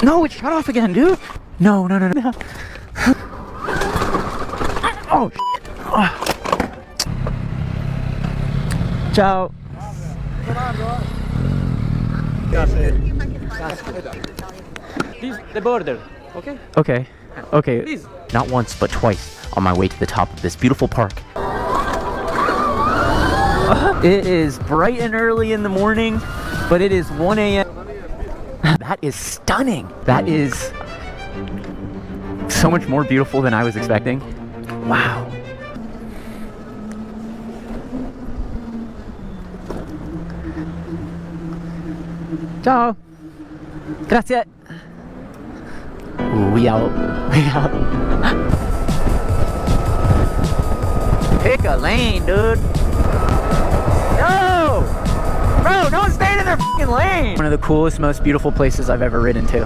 No, it's shut off again, dude. No. Oh, ciao. Please, the border, okay? Okay. Please. Not once, but twice on my way to the top of this beautiful park. It is bright and early in the morning, but it is 1 a.m. That is stunning. That is so much more beautiful than I was expecting. Wow. Ciao. Grazie. Ooh, we out. Pick a lane, dude. No! Bro, don't stay in their f***ing lane! One of the coolest, most beautiful places I've ever ridden to.